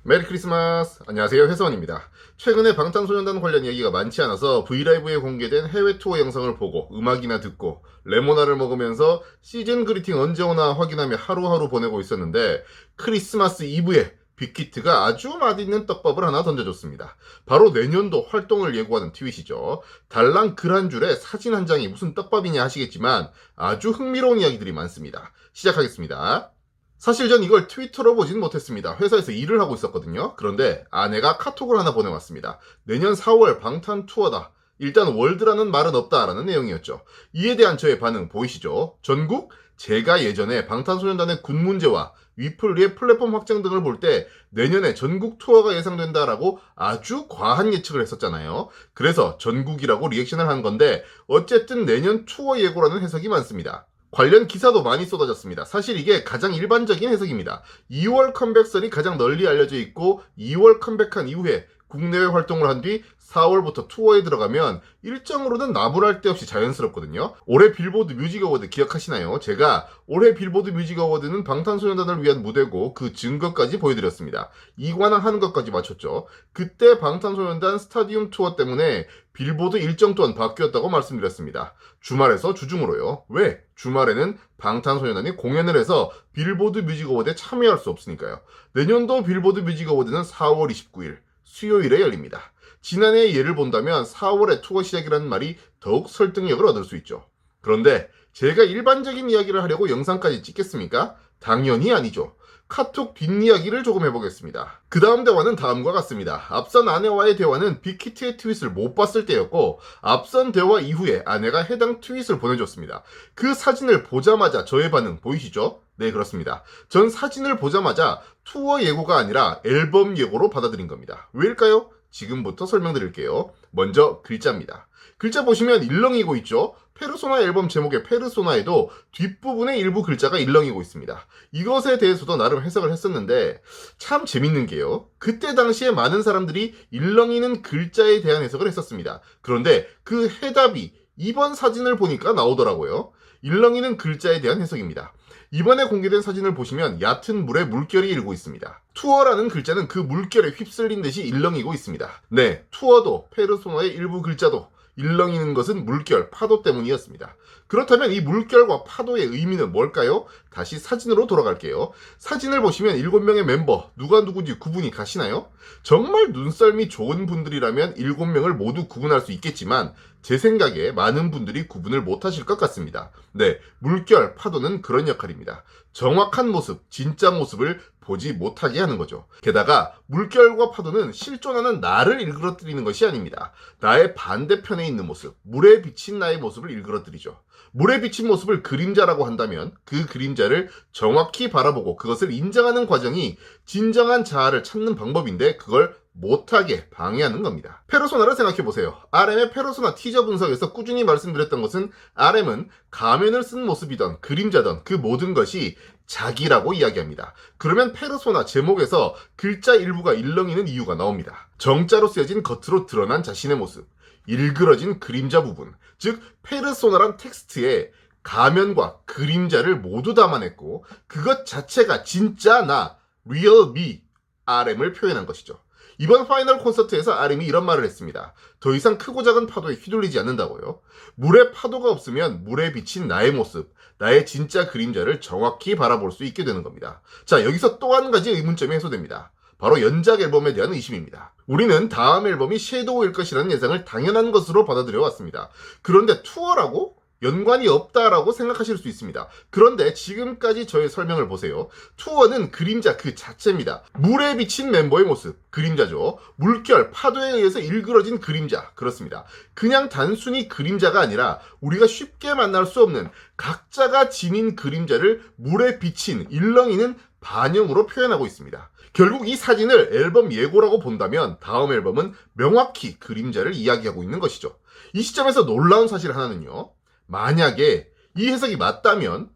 메리 크리스마스! 안녕하세요, 회사원입니다. 최근에 방탄소년단 관련 얘기가 많지 않아서 브이라이브에 공개된 해외 투어 영상을 보고 음악이나 듣고 레모나를 먹으면서 시즌 그리팅 언제 오나 확인하며 하루하루 보내고 있었는데 크리스마스 이브에 빅히트가 아주 맛있는 떡밥을 하나 던져줬습니다. 바로 내년도 활동을 예고하는 트윗이죠. 달랑 글 한 줄에 사진 한 장이 무슨 떡밥이냐 하시겠지만 아주 흥미로운 이야기들이 많습니다. 시작하겠습니다. 사실 전 이걸 트위터로 보진 못했습니다. 회사에서 일을 하고 있었거든요. 그런데 아내가 카톡을 하나 보내왔습니다. 내년 4월 방탄 투어다. 일단 월드라는 말은 없다라는 내용이었죠. 이에 대한 저의 반응 보이시죠? 전국? 제가 예전에 방탄소년단의 군 문제와 위플리의 플랫폼 확장 등을 볼 때 내년에 전국 투어가 예상된다라고 아주 과한 예측을 했었잖아요. 그래서 전국이라고 리액션을 한 건데 어쨌든 내년 투어 예고라는 해석이 많습니다. 관련 기사도 많이 쏟아졌습니다. 사실 이게 가장 일반적인 해석입니다. 2월 컴백설이 가장 널리 알려져 있고 2월 컴백한 이후에 국내외 활동을 한 뒤 4월부터 투어에 들어가면 일정으로는 나무랄 데 없이 자연스럽거든요. 올해 빌보드 뮤직 어워드 기억하시나요? 제가 올해 빌보드 뮤직 어워드는 방탄소년단을 위한 무대고 그 증거까지 보여드렸습니다. 이관왕 하는 것까지 맞췄죠. 그때 방탄소년단 스타디움 투어 때문에 빌보드 일정 또한 바뀌었다고 말씀드렸습니다. 주말에서 주중으로요. 왜? 주말에는 방탄소년단이 공연을 해서 빌보드 뮤직 어워드에 참여할 수 없으니까요. 내년도 빌보드 뮤직 어워드는 4월 29일 수요일에 열립니다. 지난해의 예를 본다면 4월에 투어 시작이라는 말이 더욱 설득력을 얻을 수 있죠. 그런데 제가 일반적인 이야기를 하려고 영상까지 찍겠습니까? 당연히 아니죠. 카톡 뒷이야기를 조금 해보겠습니다. 그 다음 대화는 다음과 같습니다. 앞선 아내와의 대화는 빅히트의 트윗을 못 봤을 때였고 앞선 대화 이후에 아내가 해당 트윗을 보내줬습니다. 그 사진을 보자마자 저의 반응 보이시죠? 네, 그렇습니다. 전 사진을 보자마자 투어 예고가 아니라 앨범 예고로 받아들인 겁니다. 왜일까요? 지금부터 설명드릴게요. 먼저 글자입니다. 글자 보시면 일렁이고 있죠? 페르소나 앨범 제목의 페르소나에도 뒷부분에 일부 글자가 일렁이고 있습니다. 이것에 대해서도 나름 해석을 했었는데 참 재밌는 게요. 그때 당시에 많은 사람들이 일렁이는 글자에 대한 해석을 했었습니다. 그런데 그 해답이 이번 사진을 보니까 나오더라고요. 일렁이는 글자에 대한 해석입니다. 이번에 공개된 사진을 보시면 얕은 물에 물결이 일고 있습니다. 투어라는 글자는 그 물결에 휩쓸린 듯이 일렁이고 있습니다. 네, 투어도 페르소나의 일부 글자도 일렁이는 것은 물결, 파도 때문이었습니다. 그렇다면 이 물결과 파도의 의미는 뭘까요? 다시 사진으로 돌아갈게요. 사진을 보시면 7명의 멤버, 누가 누군지 구분이 가시나요? 정말 눈썰미 좋은 분들이라면 7명을 모두 구분할 수 있겠지만 제 생각에 많은 분들이 구분을 못하실 것 같습니다. 네, 물결, 파도는 그런 역할입니다. 정확한 모습, 진짜 모습을 보지 못하게 하는 거죠. 게다가 물결과 파도는 실존하는 나를 일그러뜨리는 것이 아닙니다. 나의 반대편에 있는 모습, 물에 비친 나의 모습을 일그러뜨리죠. 물에 비친 모습을 그림자라고 한다면 그 그림자를 정확히 바라보고 그것을 인정하는 과정이 진정한 자아를 찾는 방법인데 그걸 못하게 방해하는 겁니다. 페르소나를 생각해보세요. RM의 페르소나 티저 분석에서 꾸준히 말씀드렸던 것은 RM은 가면을 쓴 모습이던 그림자던 그 모든 것이 자기라고 이야기합니다. 그러면 페르소나 제목에서 글자 일부가 일렁이는 이유가 나옵니다. 정자로 쓰여진 겉으로 드러난 자신의 모습, 일그러진 그림자 부분, 즉 페르소나란 텍스트에 가면과 그림자를 모두 담아냈고 그것 자체가 진짜 나, real me, RM을 표현한 것이죠. 이번 파이널 콘서트에서 RM이 이런 말을 했습니다. 더 이상 크고 작은 파도에 휘둘리지 않는다고요. 물에 파도가 없으면 물에 비친 나의 모습, 나의 진짜 그림자를 정확히 바라볼 수 있게 되는 겁니다. 자, 여기서 또 한 가지 의문점이 해소됩니다. 바로 연작 앨범에 대한 의심입니다. 우리는 다음 앨범이 섀도우일 것이라는 예상을 당연한 것으로 받아들여 왔습니다. 그런데 투어라고? 연관이 없다라고 생각하실 수 있습니다. 그런데 지금까지 저의 설명을 보세요. 투어는 그림자 그 자체입니다. 물에 비친 멤버의 모습, 그림자죠. 물결, 파도에 의해서 일그러진 그림자, 그렇습니다. 그냥 단순히 그림자가 아니라 우리가 쉽게 만날 수 없는 각자가 지닌 그림자를 물에 비친, 일렁이는 반영으로 표현하고 있습니다. 결국 이 사진을 앨범 예고라고 본다면 다음 앨범은 명확히 그림자를 이야기하고 있는 것이죠. 이 시점에서 놀라운 사실 하나는요. 만약에 이 해석이 맞다면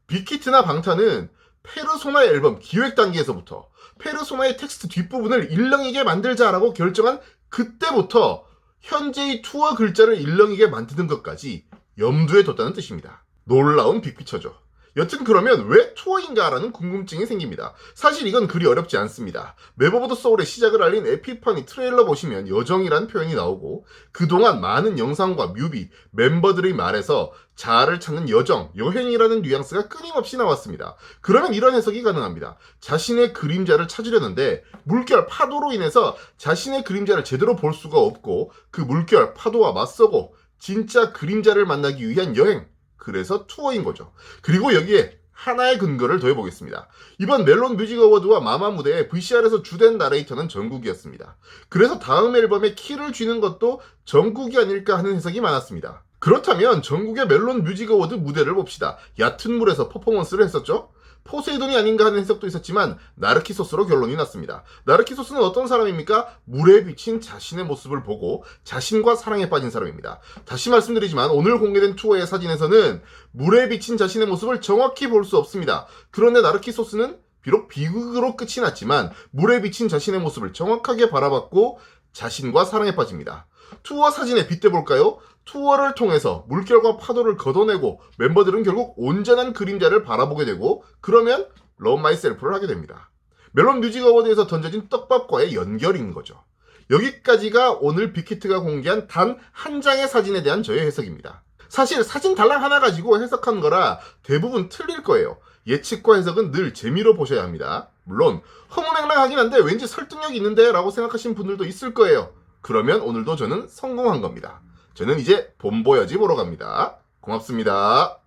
빅히트나 방탄은 페르소나 앨범 기획 단계에서부터 페르소나의 텍스트 뒷부분을 일렁이게 만들자라고 결정한 그때부터 현재의 투어 글자를 일렁이게 만드는 것까지 염두에 뒀다는 뜻입니다. 놀라운 빅피처죠. 여튼 그러면 왜 투어인가라는 궁금증이 생깁니다. 사실 이건 그리 어렵지 않습니다. 맵 오브 더 소울의 시작을 알린 에피파니 트레일러 보시면 여정이란 표현이 나오고 그동안 많은 영상과 뮤비, 멤버들의 말에서 자아를 찾는 여정, 여행이라는 뉘앙스가 끊임없이 나왔습니다. 그러면 이런 해석이 가능합니다. 자신의 그림자를 찾으려는데 물결, 파도로 인해서 자신의 그림자를 제대로 볼 수가 없고 그 물결, 파도와 맞서고 진짜 그림자를 만나기 위한 여행, 그래서 투어인 거죠. 그리고 여기에 하나의 근거를 더해보겠습니다. 이번 멜론 뮤직 어워드와 마마 무대에 VCR에서 주된 나레이터는 정국이었습니다. 그래서 다음 앨범에 키를 쥐는 것도 정국이 아닐까 하는 해석이 많았습니다. 그렇다면 전국의 멜론 뮤직 어워드 무대를 봅시다. 얕은 물에서 퍼포먼스를 했었죠? 포세이돈이 아닌가 하는 해석도 있었지만 나르키소스로 결론이 났습니다. 나르키소스는 어떤 사람입니까? 물에 비친 자신의 모습을 보고 자신과 사랑에 빠진 사람입니다. 다시 말씀드리지만 오늘 공개된 투어의 사진에서는 물에 비친 자신의 모습을 정확히 볼 수 없습니다. 그런데 나르키소스는 비록 비극으로 끝이 났지만 물에 비친 자신의 모습을 정확하게 바라봤고 자신과 사랑에 빠집니다. 투어 사진에 빗대볼까요? 투어를 통해서 물결과 파도를 걷어내고 멤버들은 결국 온전한 그림자를 바라보게 되고 그러면 Love Myself를 하게 됩니다. 멜론 뮤직 어워드에서 던져진 떡밥과의 연결인 거죠. 여기까지가 오늘 빅히트가 공개한 단 한 장의 사진에 대한 저의 해석입니다. 사실 사진 달랑 하나 가지고 해석한 거라 대부분 틀릴 거예요. 예측과 해석은 늘 재미로 보셔야 합니다. 물론 허무맹랑하긴 한데 왠지 설득력이 있는데 라고 생각하시는 분들도 있을 거예요. 그러면 오늘도 저는 성공한 겁니다. 저는 이제 본보여지 보러 갑니다. 고맙습니다.